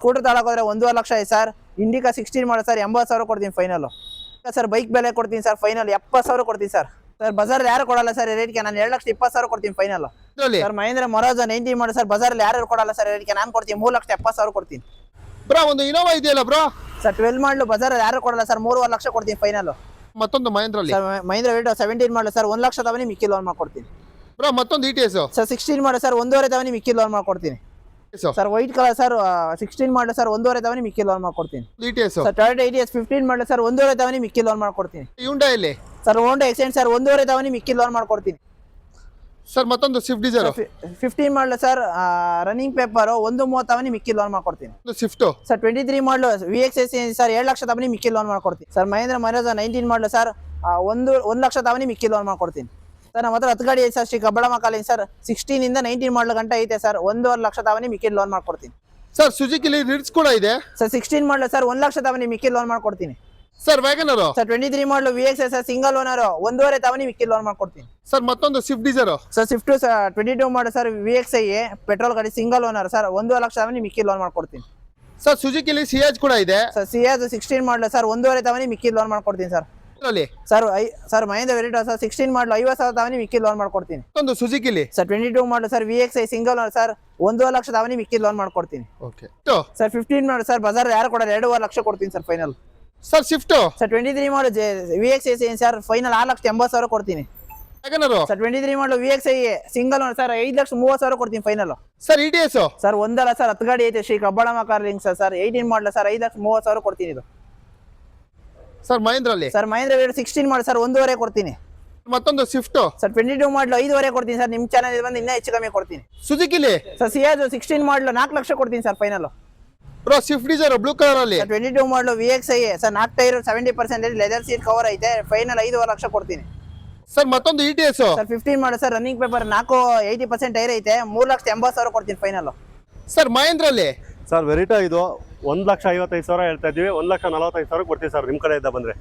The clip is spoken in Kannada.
ಸ್ಕೂಟರ್ ತಗೊಳಕೋದ್ರೆ 1.5 ಲಕ್ಷ ಐತೆ ಸರ್. ಇಂಡಿಕಾ 16 ಮಾಡಿ ಸರ್ 80,000 ಕೊಡ್ತೀನಿ ಫೈನಲ್ ಸರ್. ಬೈಕ್ ಬೆಲೆ ಕೊಡ್ತೀನಿ ಸರ್ ಫೈನಲ್ 70,000 ಕೊಡ್ತೀನಿ ಸರ್. ಸರ್ ಬಜಾರ್ ಯಾರು ಕೊಡಲ್ಲ ಸರ್ ರೇಟ್ಗೆ, ನಾನು 2,20,000 ಕೊಡ್ತೀನಿ ಫೈನಲ್ ಸರ್. ಮಹೇಂದ್ರ ಮೊರಾಜ 19 ಮಾಡಿ ಸರ್, ಬಜಾರಲ್ಲಿ ಯಾರು ಕೊಡಲ್ಲ ಸರ್ ರೇಟ್ಗೆ, ನಾನು ಕೊಡ್ತೀನಿ 3,70,000 ಕೊಡ್ತೀನಿ ಬ್ರೋ. ಒಂದು ಇನೋವಾ ಇದೆಯಲ್ಲ ಬ್ರೋ ಸರ್, 12 ಮಾಡಲು ಬಜಾರಲ್ಲಿ ಯಾರು ಕೊಡಲ್ಲ ಸರ್, 3.5 ಲಕ್ಷ ಕೊಡ್ತೀನಿ ಫೈನಲ್. ಮತ್ತೊಂದು ಮಹೇಂದ್ರಲ್ಲಿ ಸರ್ ಮಹೇಂದ್ರ ವೇಟ್ 17 ಮಾಡಲು ಸರ್ 1 ಲಕ್ಷ ತವನಿ ಮಿಕ್ಕಿ ಲೋನ್ ಮಾಡ್ಕೊಡ್ತೀನಿ ಬ್ರೋ. ಮತ್ತೊಂದು ಇಟಿಎಸ್ ಸರ್ 16 ಮಾಡಲು ಸರ್ 1.5 ತವನಿ ಮಿಕ್ಕಿ ಲೋನ್ ಮಾಡ್ಕೊಡ್ತೀನಿ ಸರ್. ವೈಟ್ ಕಲರ್ ಸರ್ 16 ಮಾಡಲು ಸರ್ 1.5 ತವನಿ ಮಿಕ್ಕಿ ಲೋನ್ ಮಾಡ್ಕೊಡ್ತೀನಿ ಇಟಿಎಸ್ ಸರ್. ಟೊಯೋಟಾ ಇಟಿಎಸ್ 15 ಮಾಡಲು ಸರ್ 1.5 ತವನಿ ಮಿಕ್ಕಿ ಲೋನ್ ಮಾಡ್ಕೊಡ್ತೀನಿ ಹ್ಯುಂಡೈಲಿ ಸರ್. ಹೋಂಡಾ ಎಕ್ಸೆಂಟ್ ಸರ್ 1.5 ತವನಿ ಮಿಕ್ಕಿ ಲೋನ್ ಮಾಡ್ಕೊಡ್ತೀನಿ ಸರ್. ಮತ್ತೊಂದು ಸ್ವಿಫ್ಟ್ ಡಿಸೈರ್ 15 ಮಾಡಲು ಸರ್ ರನ್ನಿಂಗ್ ಪೇಪರ್ 1.30 ತವನಿ ಮಿಕ್ಕಿ ಲೋನ್ ಮಾಡ್ಕೊಡ್ತೀನಿ ಸ್ವಿಫ್ಟ್ ಸರ್. 23 ಮಾಡಲು VXS ಸರ್ 7 ಲಕ್ಷ ತವನಿ ಮಿಕ್ಕಿ ಲೋನ್ ಮಾಡ್ಕೊಡ್ತೀನಿ ಸರ್. ಮಹೇಂದ್ರ ಮೊರಾಜ 19 ಮಾಡಲು ಸರ್ 1 ಲಕ್ಷ ತವನಿ ಮಿಕ್ಕಿ ಲೋನ್ ಮಾಡ್ಕೊಡ್ತೀನಿ ಸರ್. ನಮ್ಮ ಹತ್ರ 10 ಗಾಡಿ ಐತೆ ಸರ್, ಶ್ರೀ ಕಬ್ಬಳಮ್ಮ ಕಾಲೇಜ್ ಸರ್. 16 ಇಂದ 19 ಮಾಡಲು ಗಂಟೆ ಐತೆ ಸರ್, 1.5 ಲಕ್ಷ ತವನಿ ಮಿಕ್ಕಿ ಲೋನ್ ಮಾಡ್ಕೊಡ್ತೀನಿ ಸರ್. ಸುಜುಕಿಲಿ ರಿಡ್ಸ್ ಕೂಡ ಇದೆ ಸರ್. 16 ಮಾಡಲು ಸರ್ 1 ಲಕ್ಷ ತವನಿ ಮಿಕ್ಕಿ ಲೋನ್ ಮಾಡ್ಕೊಡ್ತೀನಿ ಸರ್. ವ್ಯಾಗನರ್ ಸರ್. 23 ಮಾಡಲು VXS ಸರ್ ಸಿಂಗಲ್ ಓನರ್ 1.5 ತವನಿ ಮಿಕ್ಕಿ ಲೋನ್ ಮಾಡ್ಕೊಡ್ತೀನಿ ಸರ್. ಮತ್ತೊಂದು ಸ್ವಿಫ್ಟ್ ಡಿಸೈರ್ ಸರ್. ಸ್ವಿಫ್ಟ್ 22 ಮಾಡಲು ಸರ್ VXI ಪೆಟ್ರೋಲ್ ಗಾಡಿ ಸಿಂಗಲ್ ಓನರ್ ಸರ್, 1.5 ಲಕ್ಷ ತವನಿ ಮಿಕ್ಕಿ ಲೋನ್ ಮಾಡ್ಕೊಡ್ತೀನಿ ಸರ್. ಸುಜುಕಿಲಿ ಸಿಯಾಜ್ ಕೂಡ ಇದೆ ಸರ್. ಸಿಯಾಜ್ 16 ಮಾಡಲು ಸರ್ 1.5 ತವನಿ ಮಿಕ್ಕಿ ಲೋನ್ ಮಾಡ್ಕೊಡ್ತೀನಿ ಸರ್. ಸರ್ ಮಹೇಂದ್ರ ವೆರಿಟಾ ಸರ್ 16 ಮಾಡಲು 50,000 ತವನಿ ಮಿಕ್ಕಿ ಲೋನ್ ಮಾಡ್ಕೊಡ್ತೀನಿ ಮತ್ತೊಂದು ಸುಜುಕಿಲಿ ಸರ್. 22 ಮಾಡಲು sir VXI single owner sir, 1.5 lakh ತವನಿ ಮಿಕ್ಕಿ ಲೋನ್ ಮಾಡ್ಕೊಡ್ತೀನಿ ಓಕೆ ಸರ್. 15 ಮಾಡಲು ಸರ್ ಬಜಾರ್ ಯಾರು ಕೊಡಲ್ಲ, 2.5 ಲಕ್ಷ ಕೊಡ್ತೀನಿ sir final sir. Swift sir. 23 ಮಾಡಲು VXI ಸರ್ ಫೈನಲ್ 6,80,000 ಕೊಡ್ತೀನಿ ವ್ಯಾಗನರ್ ಸರ್. 23 ಮಾಡಲು VXI ಸಿಂಗಲ್ ಓನರ್ ಸರ್ 5,30,000 ಕೊಡ್ತೀನಿ ಫೈನಲ್ ಸರ್. ಇಟಿಎಸ್ ಸರ್. ಒಂದಲ್ಲ ಸರ್ 10 ಗಾಡಿ ಐತೆ ಶ್ರೀ ಕಬ್ಬಳಮ್ಮ ಕಾರ್ಲಿಂಗ್ ಸರ್ 18 ಮಾಡಲು ಸರ್ 5,30,000 ಕೊಡ್ತೀನಿ ಇದು ಸರ್. ಮಹೇಂದ್ರಲ್ಲಿ ಸರ್. ಮಹೇಂದ್ರ ವೇಟ್ 16 ಮಾಡಿ ಸರ್ 1.5 ಕೊಡ್ತೀನಿ ಮತ್ತೊಂದು ಸ್ವಿಫ್ಟ್ ಸರ್. 22 ಮಾಡಲು 5.5 ಕೊಡ್ತೀನಿ ಸರ್. ನಿಮ್ಮ ಚಾನಲ್ ಬಂದು ಇನ್ನೂ ಹೆಚ್ಚು ಕಮ್ಮಿ ಕೊಡ್ತೀನಿ ಸುಜುಕಿಲಿ ಸರ್. ಸಿಯಾಜ್ 16 ಮಾಡಲು 4 ಲಕ್ಷ ಕೊಡ್ತೀನಿ sir final bro. Swift Dzire blue colour ಅಲ್ಲಿ 22 ಮಾಡಲು VXI sir 4 tyre 70% leather seat cover ಐತೆ, ಫೈನಲ್ 5.5 ಲಕ್ಷ ಕೊಡ್ತೀನಿ ಸರ್. ಮತ್ತೊಂದು ಇಟಿಎಸ್ ಸರ್. 15 ಮಾಡಲು ಸರ್ ರನ್ನಿಂಗ್ ಪೇಪರ್ 80% ಟೈರ್ ಐತೆ, 3,80,000 ಕೊಡ್ತೀನಿ ಫೈನಲ್ ಸರ್. ಮಹೇಂದ್ರಲ್ಲಿ ಸರ್ ವೆರಿಟಾ ಇದು 1,55,000 ಹೇಳ್ತಾ ಇದ್ದೀವಿ, 1,45,000 ಕೊಡ್ತೀವಿ ಸರ್ ನಿಮ್ಮ ಕಡೆಯಿಂದ ಬಂದರೆ.